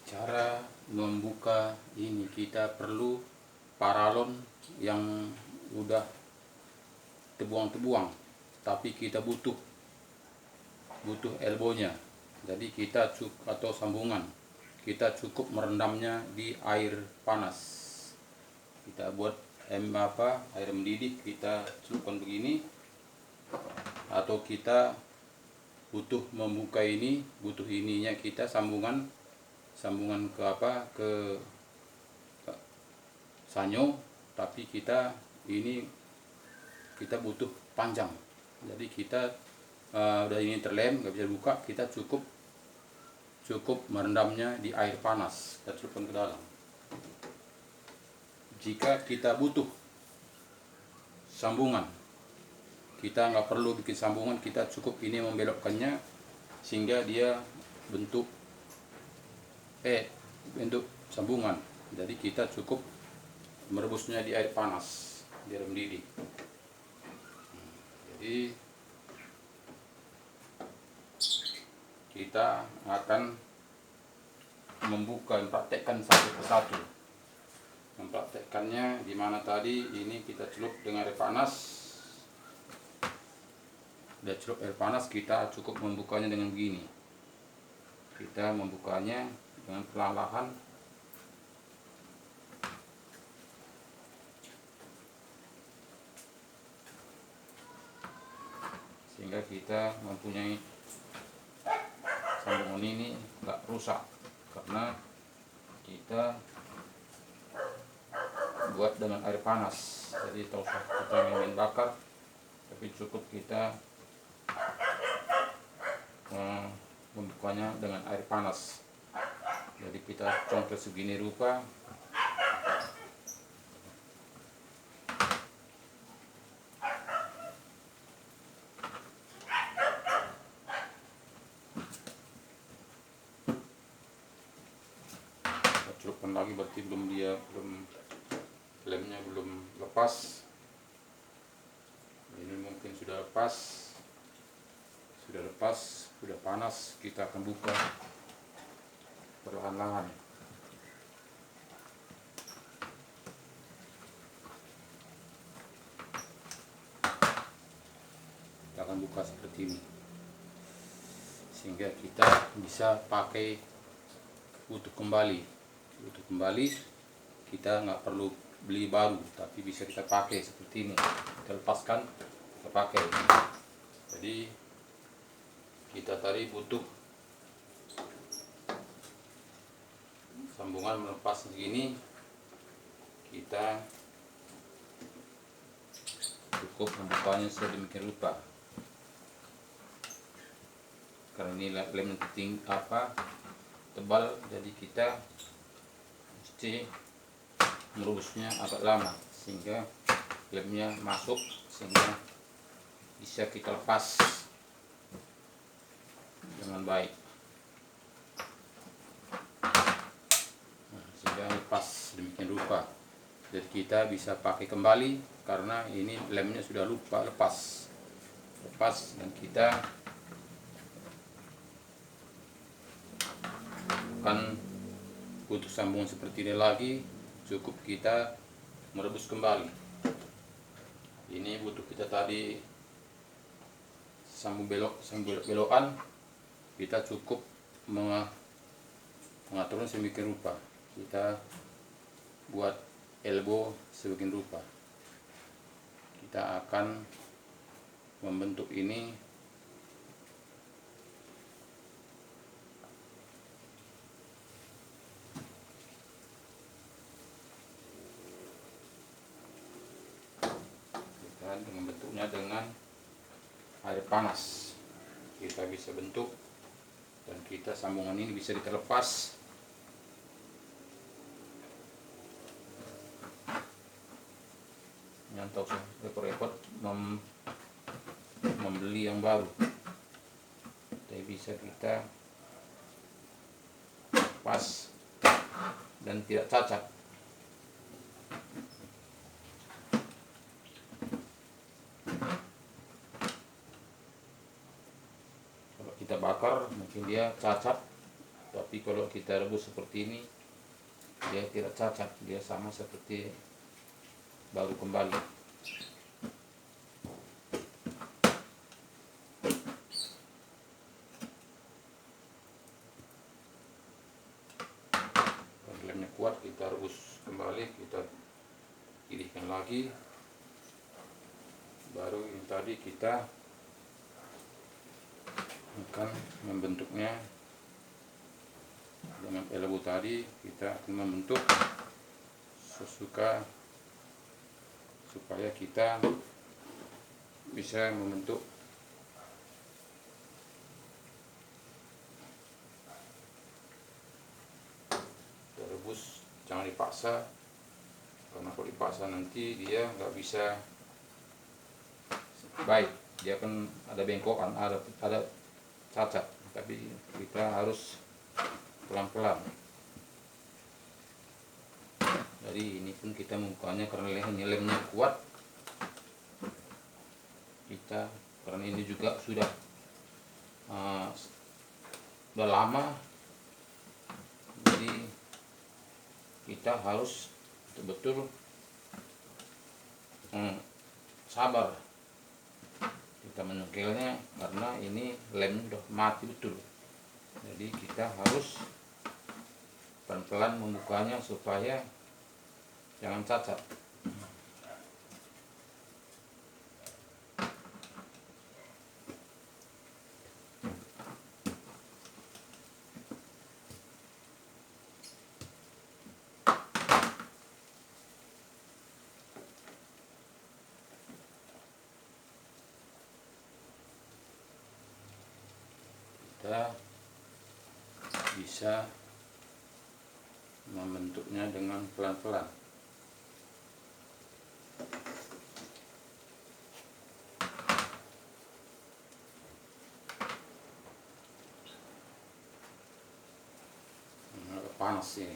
Cara membuka ini, kita perlu paralon yang udah terbuang-terbuang, tapi kita butuh elbownya. Jadi kita atau sambungan, kita cukup merendamnya di air panas. Kita buat air mendidih, kita celupkan begini. Atau kita butuh membuka ini, butuh ininya, kita sambungan ke sanyo, tapi kita butuh panjang. Jadi kita udah ini terlem, nggak bisa buka, kita cukup merendamnya di air panas, kita celupkan ke dalam. Jika kita butuh sambungan, kita nggak perlu bikin sambungan, kita cukup ini membelokkannya sehingga dia bentuk sambungan. Jadi kita cukup merebusnya di air panas biar mendidih. Jadi kita akan mempraktekkan satu persatu. Mempraktekkannya di mana tadi ini kita celup dengan air panas. Udah celup air panas, kita cukup membukanya dengan begini. Kita membukanya dengan perlahan-lahan. Sehingga kita mempunyai sambungan ini nggak rusak, karena kita buat dengan air panas. Jadi tak usah kita main bakar, tapi cukup kita membukanya dengan air panas. Jadi kita congkel segini rupa. Kita celupkan lagi, berarti lemnya belum lepas. Ini mungkin sudah lepas, sudah panas. Kita akan buka perlahan-lahan. Kita akan buka seperti ini, sehingga kita bisa pakai utuh kembali. Kita nggak perlu beli baru, tapi bisa kita pakai seperti ini. Kita lepaskan, kita pakai. Jadi kita tadi butuh sambungan melepas begini, kita cukup membukanya sedemikian rupa. Karena ini lem tebal, jadi kita mesti merebusnya agak lama sehingga lemnya masuk, sehingga bisa kita lepas dengan baik. Sehingga lepas demikian rupa. Jadi kita bisa pakai kembali karena ini lemnya sudah lepas, dan kita akan butuh sambungan seperti ini lagi. Cukup kita merebus kembali. Ini butuh kita tadi sambung belokan, kita cukup mengaturnya sedemikian rupa. Kita buat elbow sedemikian rupa. Kita akan membentuk ini dengan bentuknya dengan air panas. Kita bisa bentuk, dan kita sambungan ini bisa diterlepas. Yang tak usah repot-repot membeli yang baru, tapi bisa kita lepas dan tidak cacat. Kita bakar mungkin dia cacat, Tapi kalau kita rebus seperti ini, dia tidak cacat, dia sama seperti baru kembali. Kalau lemnya kuat, kita rebus kembali, kita pilihkan lagi, baru ini tadi kita akan membentuknya dengan lembu tadi. Kita akan membentuk sesuka supaya kita bisa membentuk rebus. Jangan dipaksa, karena kalau dipaksa nanti dia nggak bisa baik, dia kan ada bengkokan, ada cacat. Tapi kita harus pelan-pelan. Jadi ini pun kita membukanya karena lemnya kuat, kita karena ini juga sudah lama, jadi kita harus betul-betul sabar kita menukilnya, karena ini lem udah mati betul. Jadi kita harus pelan-pelan membukanya supaya jangan cacat. Kita bisa membentuknya dengan pelan-pelan. Agak panas ini.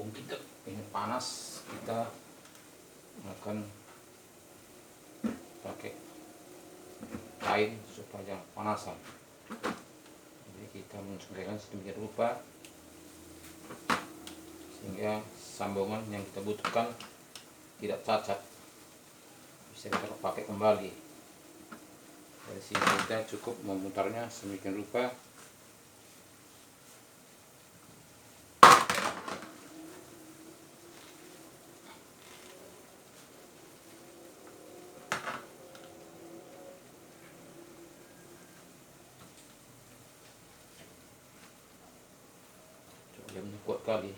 Kita ini panas, kita akan pakai kain supaya panasan. Jadi kita menyesuaikan sedemikian rupa sehingga sambungan yang kita butuhkan tidak cacat, bisa kita pakai kembali. Dari sini kita cukup memutarnya sedemikian rupa. Lemnya kuat kali,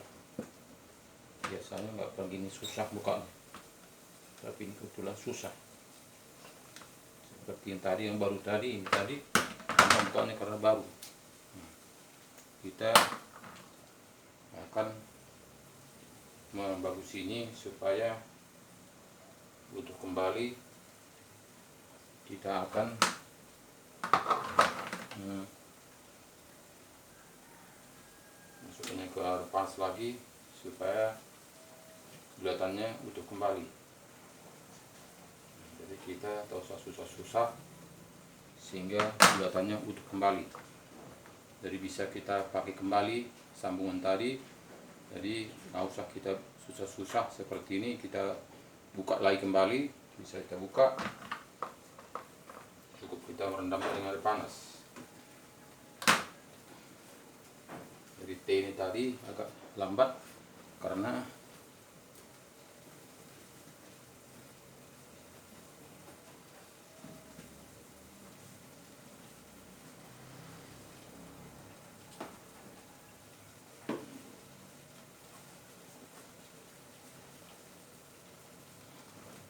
biasanya nggak begini susah bukanya, tapi ini kebetulan susah. Seperti yang tadi, yang baru tadi, ini tadi bukanya karena baru. Kita akan membagus ini supaya utuh kembali. Kita akan masukkannya ke air panas lagi supaya bulatannya utuh kembali. Jadi kita tak usah susah-susah sehingga bulatannya utuh kembali. Jadi bisa kita pakai kembali sambungan tadi. Jadi nggak usah kita susah-susah seperti ini. Kita buka lagi kembali, bisa kita buka. Cukup kita merendamnya dengan air panas. Jadi teh ini tadi agak lambat karena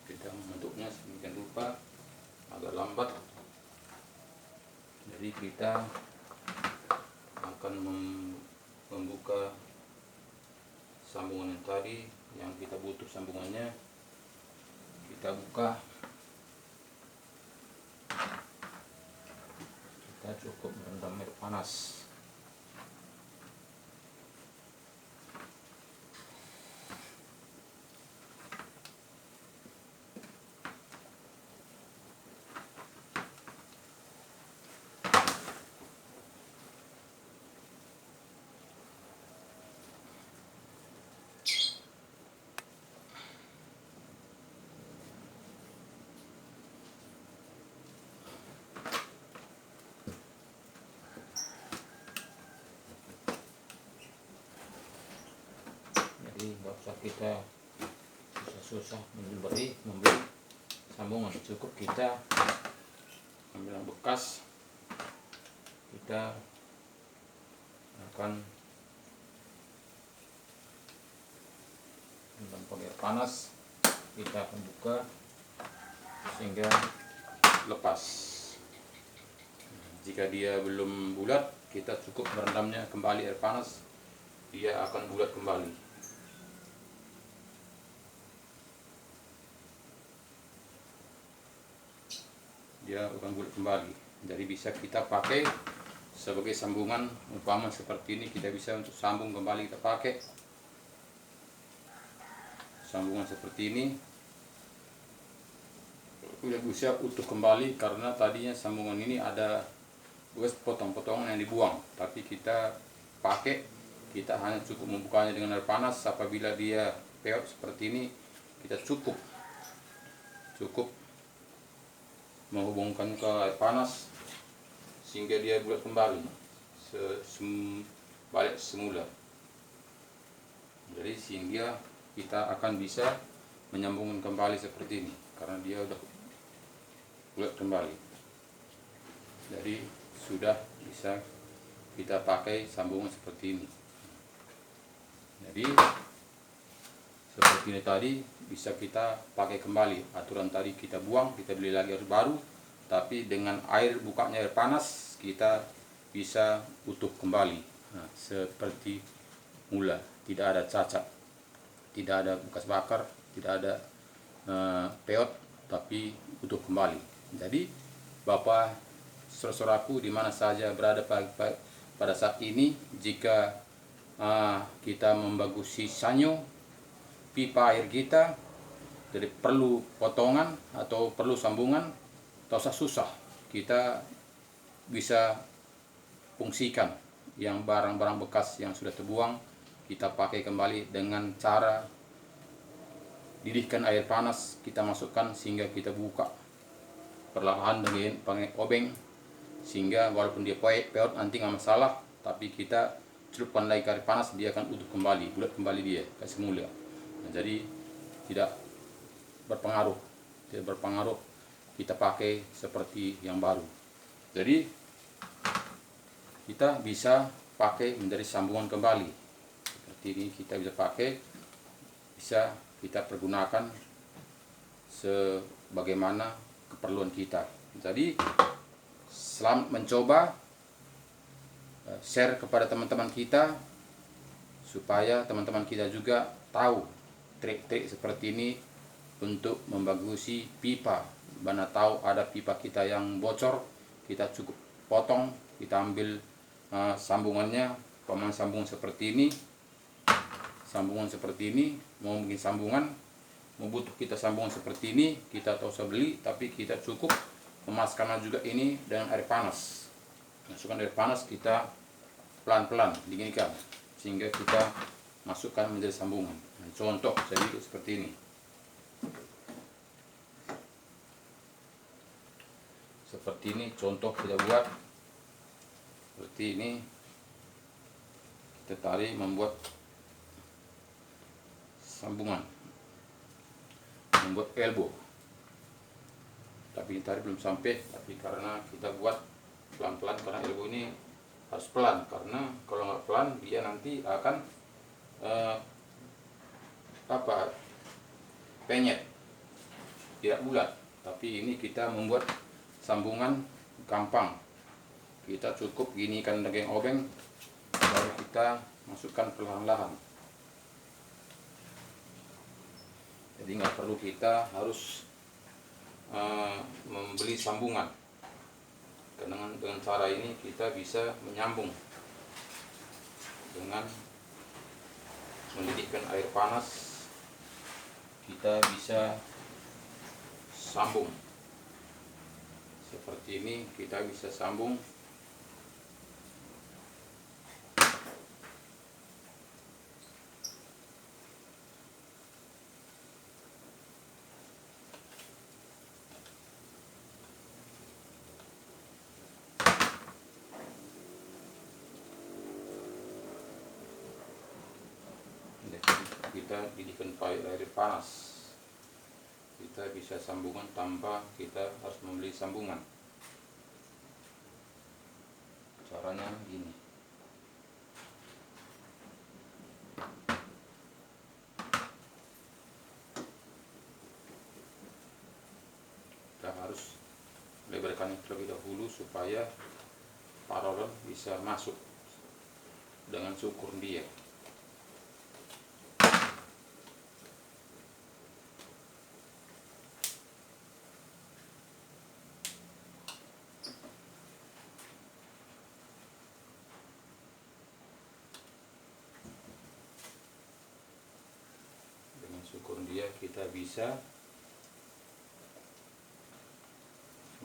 kita membentuknya sedemikian rupa, agak lambat. Jadi kita akan membuka sambungan yang tadi, yang kita butuh sambungannya. Kita buka, kita cukup merendam air panas. Jadi nggak usah kita susah-susah membeli sambungan, cukup kita ambil yang bekas. Kita akan pakai air panas, kita akan buka sehingga lepas. Jika dia belum bulat, kita cukup merendamnya kembali air panas, dia akan bulat kembali. Dia akan bulat kembali. Jadi bisa kita pakai sebagai sambungan, umpama seperti ini kita bisa untuk sambung kembali, kita pakai sambungan seperti ini udah bisa utuh kembali, karena tadinya sambungan ini ada potong-potongan yang dibuang, tapi kita pakai, kita hanya cukup membukanya dengan air panas. Apabila dia peot seperti ini, kita cukup menghubungkan ke air panas sehingga dia bulat kembali balik semula. Jadi sehingga kita akan bisa menyambungkan kembali seperti ini, karena dia udah bulat kembali. Jadi sudah bisa kita pakai sambungan seperti ini. Jadi seperti ini tadi bisa kita pakai kembali. Aturan tadi kita buang, kita beli lagi air baru, tapi dengan air, bukanya air panas, kita bisa utuh kembali. Nah, seperti mula, tidak ada cacat, tidak ada bekas bakar, tidak ada peot, tapi utuh kembali. Jadi Bapak saudaraku di mana saja berada pada saat ini, jika kita membagusi sanyo pipa air kita, jadi perlu potongan atau perlu sambungan, tak usah susah, kita bisa fungsikan yang barang-barang bekas yang sudah terbuang, kita pakai kembali dengan cara didihkan air panas, kita masukkan sehingga kita buka perlahan dengan pakai obeng, sehingga walaupun dia peot nanti nggak masalah, tapi kita celupkan lagi ke air panas, dia akan utuh kembali, bulat kembali dia kayak semula. Nah, jadi tidak berpengaruh kita pakai seperti yang baru. Jadi kita bisa pakai menjadi sambungan kembali seperti ini, kita bisa pakai, bisa kita pergunakan sebagaimana keperluan kita. Jadi selamat mencoba, share kepada teman-teman kita supaya teman-teman kita juga tahu trik-trik seperti ini untuk membagusi pipa. Mana tahu ada pipa kita yang bocor, kita cukup potong, kita ambil sambungannya, pemain sambungan seperti ini, mau bikin sambungan, membutuh kita sambungan seperti ini, kita tak usah beli, tapi kita cukup memasukkan juga ini dengan air panas. Masukkan air panas, kita pelan-pelan dinginkan sehingga kita masukkan menjadi sambungan. Contoh jadi seperti ini. Seperti ini contoh kita buat. Seperti ini kita tarik, membuat sambungan, membuat elbow. Tapi tarik belum sampai, tapi karena kita buat pelan-pelan, karena elbow ini harus pelan, karena kalau nggak pelan dia nanti akan penyet, tidak bulat. Tapi ini kita membuat sambungan gampang, kita cukup ginikan daging obeng, baru kita masukkan perlahan-lahan. Jadi nggak perlu kita harus membeli sambungan. Dengan cara ini kita bisa menyambung dengan mendidihkan air panas. Kita bisa sambung seperti ini, kita bisa sambung. Kita didihkan air panas, kita bisa sambungan tanpa kita harus membeli sambungan. Caranya gini. Kita harus lebarkan terlebih dahulu supaya paralon bisa masuk dengan syukur dia. Syukur dia kita bisa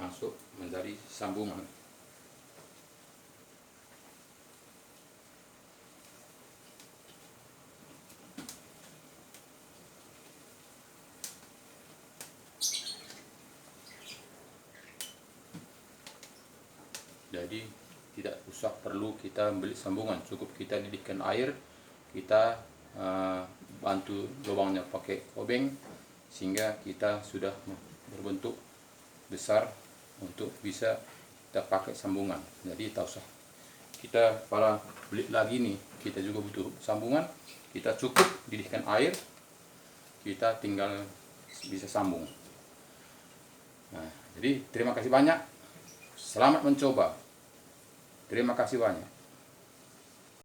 masuk menjadi sambungan. Jadi tidak usah perlu kita beli sambungan, cukup kita didihkan air, kita bantu lubangnya pakai obeng sehingga kita sudah berbentuk besar untuk bisa kita pakai sambungan. Jadi tak usah kita para beli lagi nih, kita juga butuh sambungan, kita cukup didihkan air, kita tinggal bisa sambung. Nah, jadi terima kasih banyak, selamat mencoba, terima kasih banyak.